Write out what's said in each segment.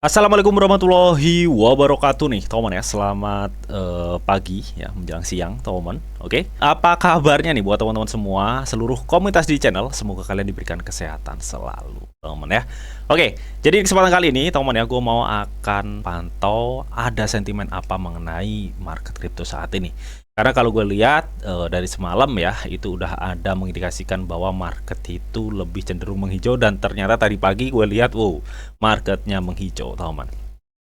Assalamualaikum warahmatullahi wabarakatuh nih teman ya. Selamat pagi ya menjelang siang teman. Oke, apa kabarnya nih buat teman-teman semua seluruh komunitas di channel? Semoga kalian diberikan kesehatan selalu teman ya. Oke, jadi di kesempatan kali ini teman ya, gue mau akan pantau ada sentimen apa mengenai market crypto saat ini. Karena kalau gue lihat dari semalam ya, itu udah ada mengindikasikan bahwa market itu lebih cenderung menghijau, dan ternyata tadi pagi gue lihat, wow, marketnya menghijau, teman.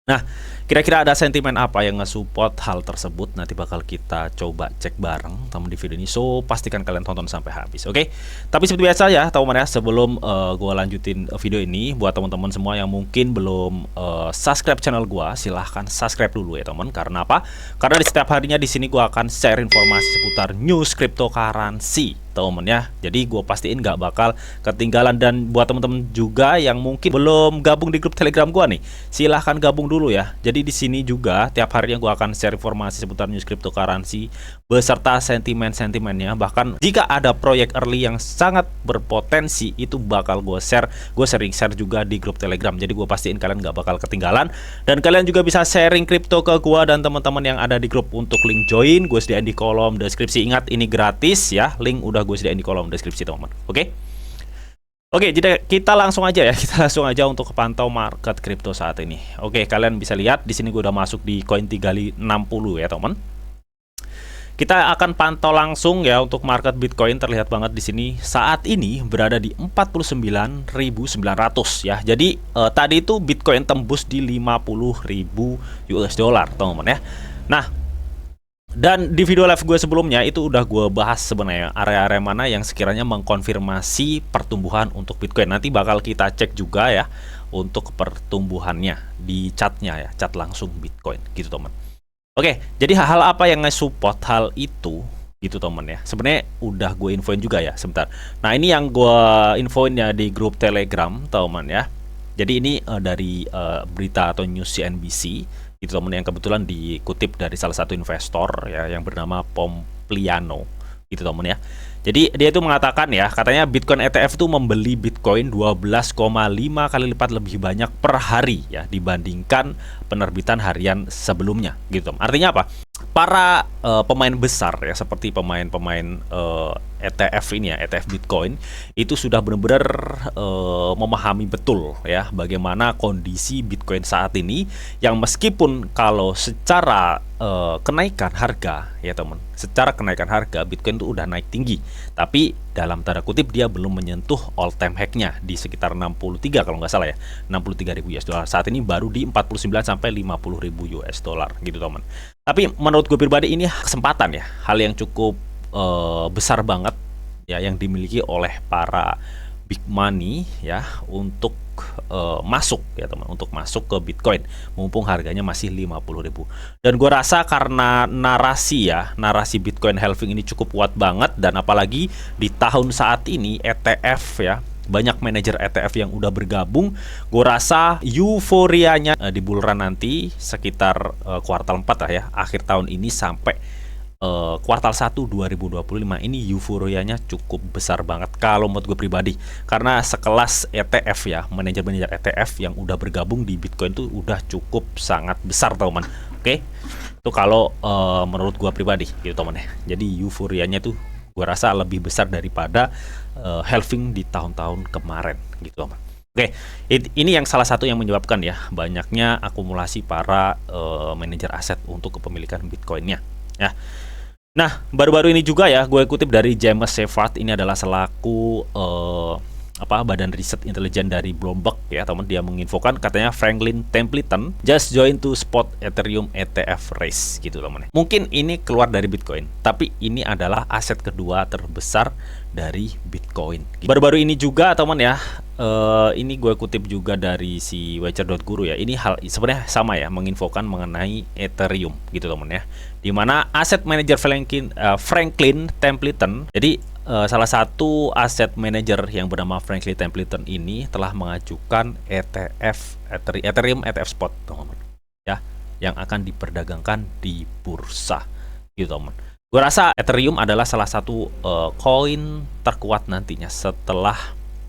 Nah, kira-kira ada sentimen apa yang nge-support hal tersebut? Nanti bakal kita coba cek bareng teman di video ini. So, pastikan kalian tonton sampai habis, oke? Tapi seperti biasa ya, teman ya, sebelum gue lanjutin video ini, buat teman-teman semua yang mungkin belum subscribe channel gue, silahkan subscribe dulu ya, teman. Karena apa? Karena di setiap harinya di sini gue akan share informasi seputar news cryptocurrency, teman ya. Jadi gue pastiin nggak bakal ketinggalan. Dan buat teman-teman juga yang mungkin belum gabung di grup Telegram gue nih, silahkan gabung dulu ya. Jadi di sini juga tiap harinya gue akan share informasi seputar news cryptocurrency beserta sentimen-sentimennya. Bahkan jika ada proyek early yang sangat berpotensi, itu bakal gue share. Gue sering share juga di grup Telegram. Jadi gue pastiin kalian nggak bakal ketinggalan. Dan kalian juga bisa sharing kripto ke gue dan teman-teman yang ada di grup. Untuk link join gue sediain di kolom deskripsi. Ingat, ini gratis ya. Link udah gue sediain di kolom deskripsi, teman-teman. Oke? Oke, jadi kita langsung aja ya. Kita langsung aja untuk pantau market kripto saat ini. Oke, kalian bisa lihat di sini gue udah masuk di koin 360 ya, teman. Kita akan pantau langsung ya untuk market Bitcoin. Terlihat banget di sini saat ini berada di 49.900 ya. Jadi tadi itu Bitcoin tembus di 50.000 US dollar, teman-teman ya. Nah, dan di video live gue sebelumnya itu udah gue bahas sebenarnya area-area mana yang sekiranya mengkonfirmasi pertumbuhan untuk Bitcoin. Nanti bakal kita cek juga ya untuk pertumbuhannya di chartnya ya, chart langsung Bitcoin gitu, teman. Oke, jadi hal-hal apa yang nge-support hal itu gitu, teman ya. Sebenarnya udah gue infoin juga ya, sebentar. Nah, ini yang gue infoin ya di grup Telegram, teman ya. Jadi ini dari berita atau news CNBC itu, teman, yang kebetulan dikutip dari salah satu investor ya yang bernama Pompliano gitu, teman ya. Jadi dia itu mengatakan ya, katanya Bitcoin ETF itu membeli Bitcoin 12,5 kali lipat lebih banyak per hari ya dibandingkan penerbitan harian sebelumnya gitu. Artinya apa? Para pemain besar ya, seperti pemain-pemain ETF ini ya, ETF Bitcoin itu sudah benar-benar memahami betul ya bagaimana kondisi Bitcoin saat ini, yang meskipun kalau secara kenaikan harga ya, teman, secara kenaikan harga Bitcoin itu udah naik tinggi, tapi dalam tanda kutip dia belum menyentuh all time high-nya di sekitar 63 kalau nggak salah ya, 63.000 US dollar. Saat ini baru di 49 sampai 50.000 US dollar gitu, teman. Tapi menurut gue pribadi ini kesempatan ya, hal yang cukup besar banget ya yang dimiliki oleh para big money ya untuk masuk ya, teman, untuk masuk ke Bitcoin mumpung harganya masih 50.000. Dan gue rasa karena narasi ya, narasi Bitcoin halving ini cukup kuat banget, dan apalagi di tahun saat ini ETF ya, banyak manajer ETF yang udah bergabung. Gue rasa euforianya di bull run nanti sekitar kuartal 4 lah ya, akhir tahun ini sampai kuartal 1 2025 ini euforianya cukup besar banget kalau menurut gue pribadi. Karena sekelas ETF ya, manajer-manajer ETF yang udah bergabung di Bitcoin tuh udah cukup sangat besar, teman. Oke, itu kalau menurut gue pribadi gitu, teman ya. Jadi euforianya tuh gue rasa lebih besar daripada halving di tahun-tahun kemarin gitu, teman. Oke, ini yang salah satu yang menyebabkan ya banyaknya akumulasi para manajer aset untuk kepemilikan Bitcoinnya ya. Nah, baru-baru ini juga ya gue kutip dari James Shepard, ini adalah selaku badan riset intelijen dari Bloomberg ya, teman. Dia menginfokan katanya Franklin Templeton just join to spot Ethereum ETF race gitu, teman. Mungkin ini keluar dari Bitcoin, tapi ini adalah aset kedua terbesar dari Bitcoin. Baru-baru ini juga, teman ya, ini gue kutip juga dari si Watcher.guru ya. Ini hal sebenarnya sama ya, menginfokan mengenai Ethereum gitu, teman ya. Dimana aset manager Franklin Templeton, jadi salah satu aset manager yang bernama Franklin Templeton ini telah mengajukan Ethereum ETF spot, teman-teman ya, yang akan diperdagangkan di bursa gitu teman. Gue rasa Ethereum adalah salah satu koin terkuat nantinya setelah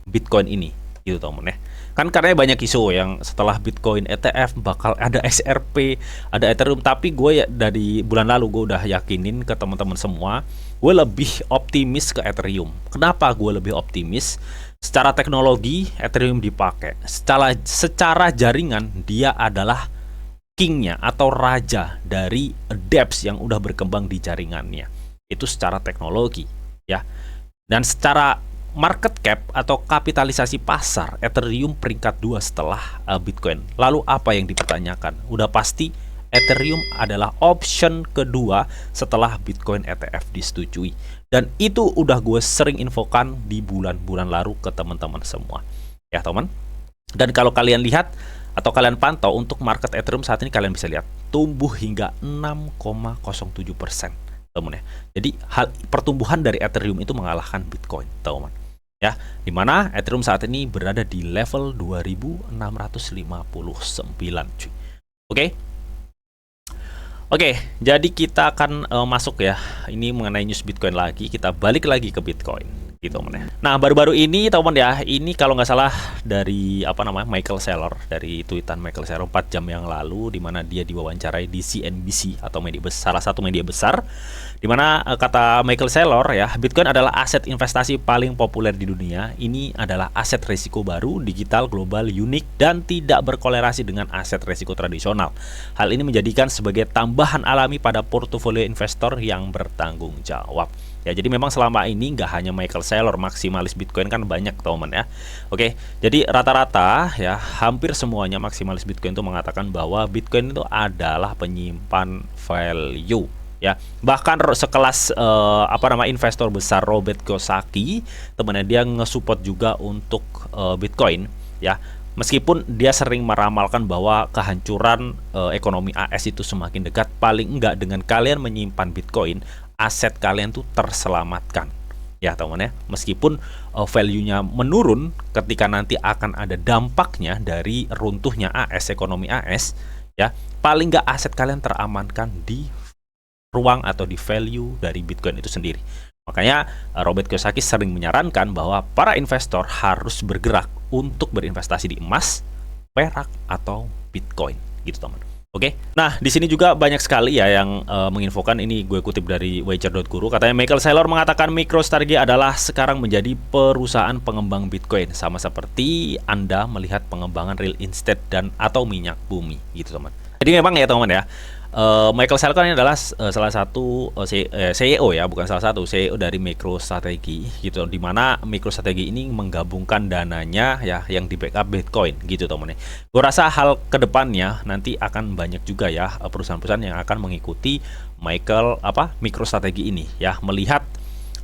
Bitcoin ini, gitu teman ya. Kan karena banyak isu yang setelah Bitcoin ETF bakal ada XRP, ada Ethereum, tapi gue ya dari bulan lalu gue udah yakinin ke teman-teman semua, gue lebih optimis ke Ethereum. Kenapa gue lebih optimis? Secara teknologi Ethereum dipakai, secara jaringan dia adalah kingnya atau raja dari dApps yang udah berkembang di jaringannya. Itu secara teknologi ya. Dan secara market cap atau kapitalisasi pasar, Ethereum peringkat 2 setelah Bitcoin. Lalu apa yang dipertanyakan? Udah pasti Ethereum adalah option kedua setelah Bitcoin ETF disetujui. Dan itu udah gue sering infokan di bulan-bulan lalu ke teman-teman semua. Ya teman. Dan kalau kalian lihat atau kalian pantau untuk market Ethereum saat ini, kalian bisa lihat tumbuh hingga 6,07%, teman ya. Jadi pertumbuhan dari Ethereum itu mengalahkan Bitcoin, teman ya. Dimana Ethereum saat ini berada di level 2.659, cuy. Oke, jadi kita akan masuk ya. Ini mengenai news Bitcoin lagi. Kita balik lagi ke Bitcoin, gitu teman ya. Nah, baru-baru ini teman ya, ini kalau nggak salah dari Michael Saylor, dari tweetan Michael Saylor 4 jam yang lalu, di mana dia diwawancarai di CNBC atau salah satu media besar, di mana kata Michael Saylor ya, Bitcoin adalah aset investasi paling populer di dunia. Ini adalah aset risiko baru, digital, global, unik, dan tidak berkolerasi dengan aset risiko tradisional. Hal ini menjadikan sebagai tambahan alami pada portofolio investor yang bertanggung jawab. Ya, jadi memang selama ini nggak hanya Michael Saylor maksimalis Bitcoin, kan banyak teman ya. Oke, jadi rata-rata ya hampir semuanya maksimalis Bitcoin itu mengatakan bahwa Bitcoin itu adalah penyimpan value. Ya, bahkan sekelas investor besar Robert Kiyosaki, temannya, dia nge-support juga untuk Bitcoin ya. Meskipun dia sering meramalkan bahwa kehancuran ekonomi AS itu semakin dekat, paling enggak dengan kalian menyimpan Bitcoin, aset kalian tuh terselamatkan. Ya teman ya, meskipun value-nya menurun ketika nanti akan ada dampaknya dari runtuhnya AS, ekonomi AS ya, paling enggak aset kalian teramankan di ruang atau di value dari Bitcoin itu sendiri. Makanya Robert Kiyosaki sering menyarankan bahwa para investor harus bergerak untuk berinvestasi di emas, perak, atau Bitcoin, gitu teman. Oke. Nah, di sini juga banyak sekali ya yang menginfokan, ini gue kutip dari Wager.guru, katanya Michael Saylor mengatakan MicroStrategy adalah sekarang menjadi perusahaan pengembang Bitcoin, sama seperti Anda melihat pengembangan real estate dan atau minyak bumi, gitu teman. Jadi memang ya teman ya, Michael Saylor ini adalah salah satu CEO ya, bukan salah satu CEO dari MicroStrategy gitu, dimana MicroStrategy ini menggabungkan dananya ya yang di backup Bitcoin gitu teman-teman. Gue rasa hal kedepannya nanti akan banyak juga ya perusahaan-perusahaan yang akan mengikuti MicroStrategy ini ya, melihat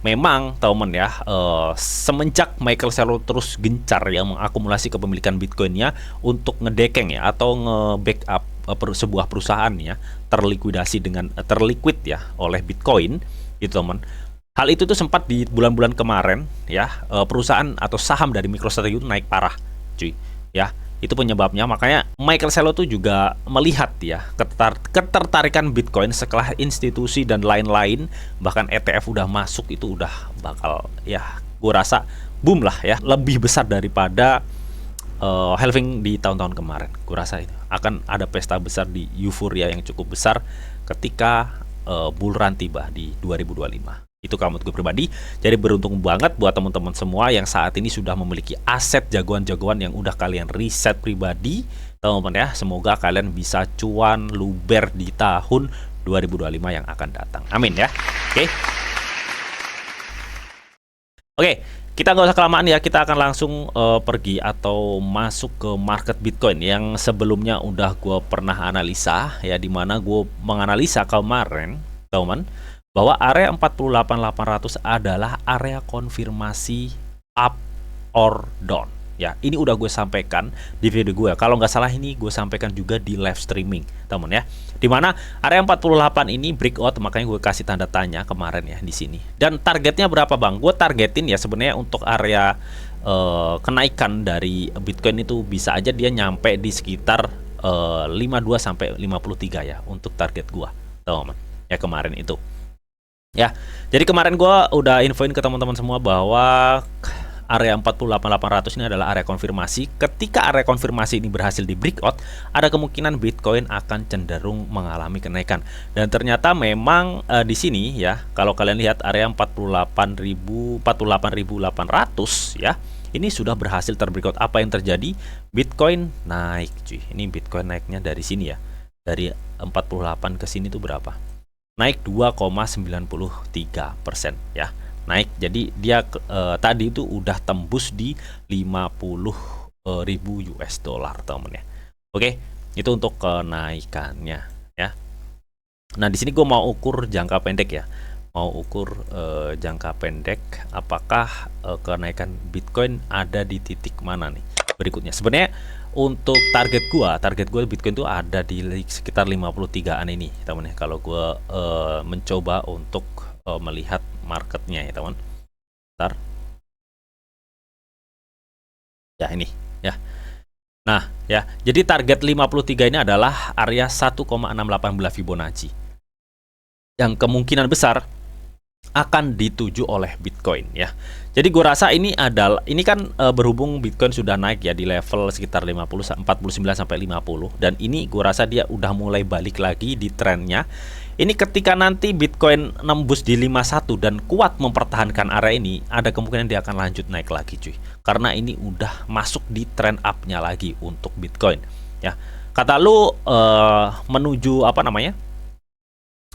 memang teman ya, semenjak Michael Saylor terus gencar ya mengakumulasi kepemilikan Bitcoinnya untuk ngedekeng ya atau nge-backup sebuah perusahaan ya terlikuidasi dengan terliquid ya oleh Bitcoin gitu teman. Hal itu tuh sempat di bulan-bulan kemarin ya, perusahaan atau saham dari MicroStrategy itu naik parah cuy ya. Itu penyebabnya, makanya Michael Saylor tuh juga melihat ya ketertarikan Bitcoin setelah institusi dan lain-lain, bahkan ETF udah masuk, itu udah bakal ya gue rasa boom lah ya, lebih besar daripada halving di tahun-tahun kemarin. Gue rasa itu akan ada pesta besar di euforia yang cukup besar ketika bull run tiba di 2025. Itu kalau menurut gue pribadi. Jadi beruntung banget buat teman-teman semua yang saat ini sudah memiliki aset jagoan-jagoan yang udah kalian riset pribadi, teman-teman ya. Semoga kalian bisa cuan luber di tahun 2025 yang akan datang. Amin ya. Oke, kita nggak usah kelamaan ya, kita akan langsung pergi atau masuk ke market Bitcoin yang sebelumnya udah gue pernah analisa ya, dimana gue menganalisa kemarin teman bahwa area 48.800 adalah area konfirmasi up or down ya. Ini udah gue sampaikan di video gue, kalau nggak salah ini gue sampaikan juga di live streaming teman ya, dimana area 48 ini breakout, makanya gue kasih tanda tanya kemarin ya di sini. Dan targetnya berapa bang? Gue targetin ya sebenarnya untuk area kenaikan dari Bitcoin itu bisa aja dia nyampe di sekitar 52 sampai 53 ya untuk target gue teman ya kemarin itu. Ya, jadi kemarin gua udah infoin ke teman-teman semua bahwa area 48.800 ini adalah area konfirmasi. Ketika area konfirmasi ini berhasil di breakout, ada kemungkinan Bitcoin akan cenderung mengalami kenaikan. Dan ternyata memang di sini ya, kalau kalian lihat area 48.800 ya, ini sudah berhasil terbreakout. Apa yang terjadi? Bitcoin naik, cuy. Ini Bitcoin naiknya dari sini ya. Dari 48 ke sini tuh berapa? Naik 2,93% ya. Naik, jadi dia tadi itu udah tembus di 50.000 US dollar temen ya. Oke, itu untuk kenaikannya ya. Nah di sini gue mau ukur jangka pendek ya, mau ukur jangka pendek apakah kenaikan Bitcoin ada di titik mana nih berikutnya. Sebenarnya untuk target gue Bitcoin itu ada di sekitar 53-an ini teman ya. Kalau gue mencoba untuk melihat marketnya ya teman. Bentar. Ya ini ya. Nah ya, jadi target 53 ini adalah area 1,618 Fibonacci yang kemungkinan besar akan dituju oleh Bitcoin ya. Jadi gue rasa ini kan berhubung Bitcoin sudah naik ya di level sekitar 49 sampai 50, dan ini gue rasa dia udah mulai balik lagi di trennya. Ini ketika nanti Bitcoin nembus di 51 dan kuat mempertahankan area ini, ada kemungkinan dia akan lanjut naik lagi cuy. Karena ini udah masuk di trend up-nya lagi untuk Bitcoin ya. Kata lu menuju apa namanya?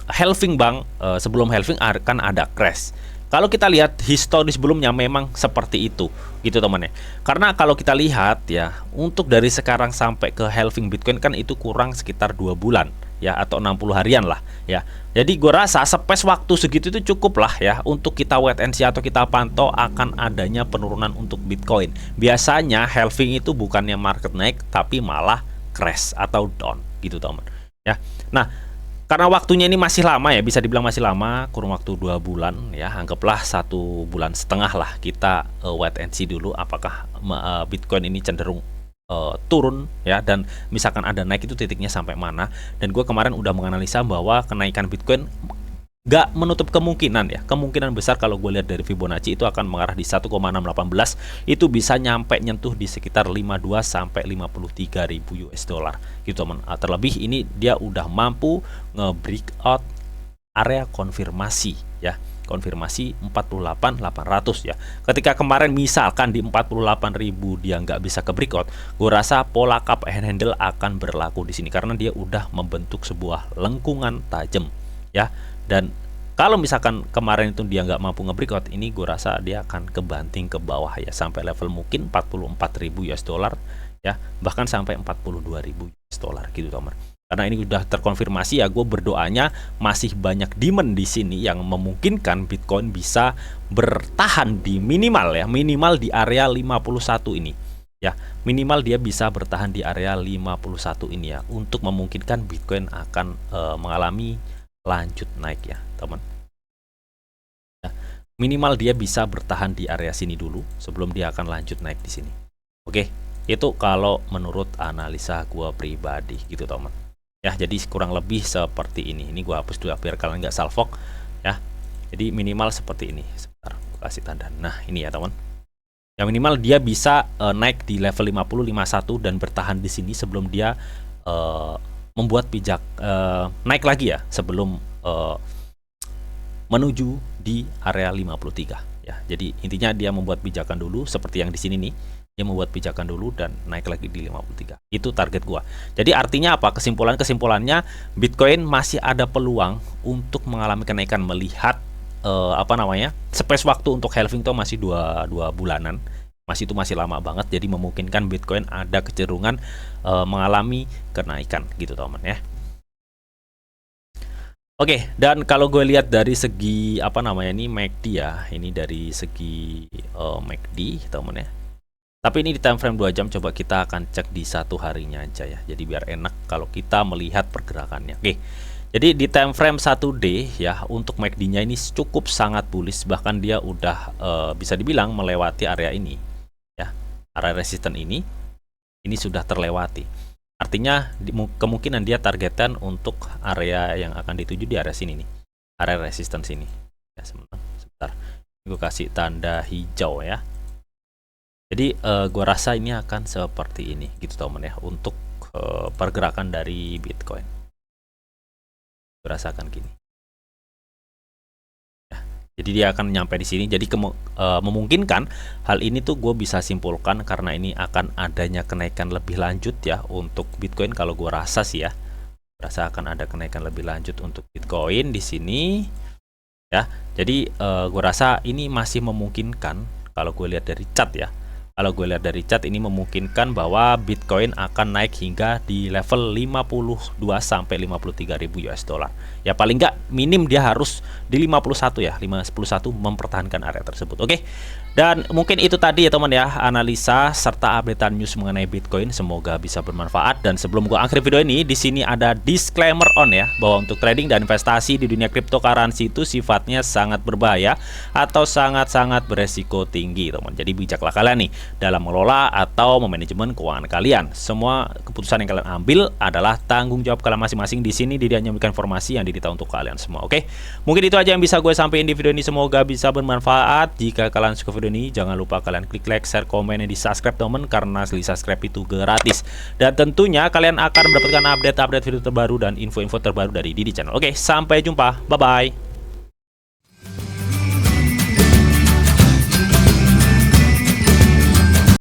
Halving bang, sebelum halving akan ada crash. Kalau kita lihat histori sebelumnya memang seperti itu gitu teman ya. Karena kalau kita lihat ya, untuk dari sekarang sampai ke halving Bitcoin kan itu kurang sekitar 2 bulan ya, atau 60 harian lah ya. Jadi gue rasa space waktu segitu itu cukup lah ya untuk kita wait and see atau kita pantau akan adanya penurunan untuk Bitcoin. Biasanya halving itu bukannya market naik tapi malah crash atau down gitu teman ya. Nah, karena waktunya ini masih lama ya, bisa dibilang masih lama, kurun waktu 2 bulan ya, anggaplah 1 bulan setengah lah kita wait and see dulu apakah Bitcoin ini cenderung turun ya, dan misalkan ada naik itu titiknya sampai mana. Dan gue kemarin udah menganalisa bahwa kenaikan Bitcoin gak menutup kemungkinan ya, kemungkinan besar kalau gue lihat dari Fibonacci itu akan mengarah di 1,618, itu bisa nyampe nyentuh di sekitar 52 sampai 53.000 US dollar gitu teman. Terlebih ini dia udah mampu nge-breakout area konfirmasi ya, konfirmasi 48.800 ya. Ketika kemarin misalkan di 48.000 dia nggak bisa ke breakout, gue rasa pola cup and handle akan berlaku di sini karena dia udah membentuk sebuah lengkungan tajam ya. Dan kalau misalkan kemarin itu dia nggak mampu nge-breakout, ini gue rasa dia akan kebanting ke bawah ya, sampai level mungkin 44.000 US dollar ya, bahkan sampai 42.000 US dollar gitu teman. Karena ini udah terkonfirmasi ya, gue berdoanya masih banyak demand di sini yang memungkinkan Bitcoin bisa bertahan di minimal ya, minimal di area 51 ini ya, minimal dia bisa bertahan di area 51 ini ya, untuk memungkinkan Bitcoin akan mengalami lanjut naik ya teman ya. Minimal dia bisa bertahan di area sini dulu sebelum dia akan lanjut naik di sini. Oke, itu kalau menurut analisa gua pribadi gitu teman ya. Jadi kurang lebih seperti ini gua hapus dulu biar kalian nggak salfok ya. Jadi minimal seperti ini, sebentar gua kasih tanda. Nah ini ya teman, yang minimal dia bisa naik di level 50 51 dan bertahan di sini sebelum dia membuat pijak naik lagi ya, sebelum menuju di area 53 ya. Jadi intinya dia membuat pijakan dulu seperti yang di sini nih, dia membuat pijakan dulu dan naik lagi di 53. Itu target gua. Jadi artinya apa? Kesimpulannya Bitcoin masih ada peluang untuk mengalami kenaikan melihat apa namanya? Space waktu untuk halving itu masih 2 bulanan. Itu masih lama banget, jadi memungkinkan Bitcoin ada kecenderungan mengalami kenaikan gitu teman ya. Oke, dan kalau gue lihat dari segi apa namanya ini MACD ya, ini dari segi MACD teman ya. Tapi ini di time frame 2 jam, coba kita akan cek di 1 harinya aja ya. Jadi biar enak kalau kita melihat pergerakannya. Oke. Jadi di time frame 1D ya, untuk MACD-nya ini cukup sangat bullish, bahkan dia udah bisa dibilang melewati area ini. Area resisten ini sudah terlewati. Artinya kemungkinan dia targetan untuk area yang akan dituju di area sini nih, area resisten sini Gue kasih tanda hijau ya. Jadi gue rasa ini akan seperti ini gitu teman ya untuk pergerakan dari Bitcoin. Gue rasakan gini. Jadi dia akan nyampe di sini. Jadi memungkinkan hal ini tuh gue bisa simpulkan karena ini akan adanya kenaikan lebih lanjut ya untuk Bitcoin. Kalau gue rasa sih ya, rasa akan ada kenaikan lebih lanjut untuk Bitcoin di sini ya. Jadi gue rasa ini masih memungkinkan kalau gue lihat dari chart ya. Kalau gue lihat dari chart ini memungkinkan bahwa Bitcoin akan naik hingga di level 52 sampai 53.000 US dollar. Ya paling nggak minim dia harus di 51 ya, 51 mempertahankan area tersebut. Oke. Dan mungkin itu tadi ya teman ya, analisa serta updatean news mengenai Bitcoin. Semoga bisa bermanfaat. Dan sebelum gue akhiri video ini, di sini ada disclaimer on ya, bahwa untuk trading dan investasi di dunia cryptocurrency itu sifatnya sangat berbahaya atau sangat-sangat beresiko tinggi teman. Jadi bijaklah kalian nih dalam mengelola atau memanajemen keuangan kalian. Semua keputusan yang kalian ambil adalah tanggung jawab kalian masing-masing. Di sini dia hanya memberikan informasi yang didita untuk kalian semua. Oke, mungkin itu aja yang bisa gue sampaikan di video ini. Semoga bisa bermanfaat. Jika kalian suka video ini, jangan lupa kalian klik like, share, komen, dan di subscribe teman, karena di subscribe itu gratis. Dan tentunya kalian akan mendapatkan update-update video terbaru dan info-info terbaru dari Didi Channel. Oke, sampai jumpa. Bye-bye.